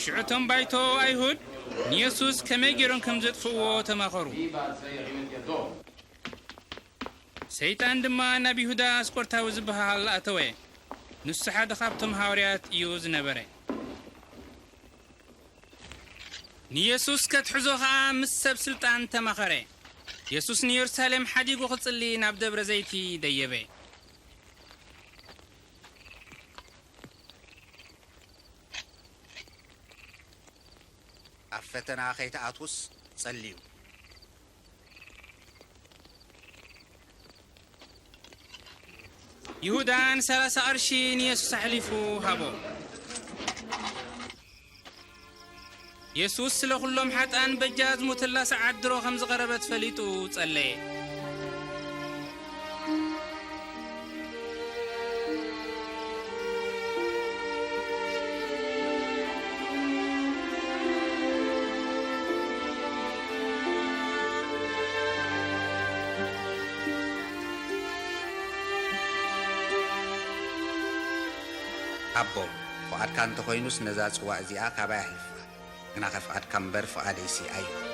ሽዑቶም ባይቶ ኣይሁድ ኢየሱስ ከመይ ገይሮም ከም ዘጥፍዎ ተማኸሩ። ሰይጣን ድማ ናብ ይሁዳ ስቆርታዊ ዝበሃል ኣተወ። ንሱ ሓደ ካብቶም ሐዋርያት እዩ ዝነበረ። ኢየሱስ ከትሕዞ ኸዓ ምስ ሰብ ስልጣን ተማኸረ። ኢየሱስ ንኢየሩሳሌም ሓዲጉ ክጽሊ ናብ ደብረ ዘይቲ ደየበ። ኣብ ፈተና ከይተኣትውስ ጸልዩ። ይሁዳን 30 ቅርሺ ኢየሱስ ኣሕሊፉ ሃቦ። ኢየሱስ ስለ ኩሎም ሓጣን በጃዝ ሙትላ ሰዓት ድሮ ከም ዝቐረበት ፈሊጡ ጸለየ። ኣቦ ፍቓድካ እንተ ኾይኑስ ነዛ ጽዋዕ እዚኣ ካባይ ኣሕሊፍካ ግና ከፍቓድካ እምበር ፍቓደይሲ ኣይኮነን።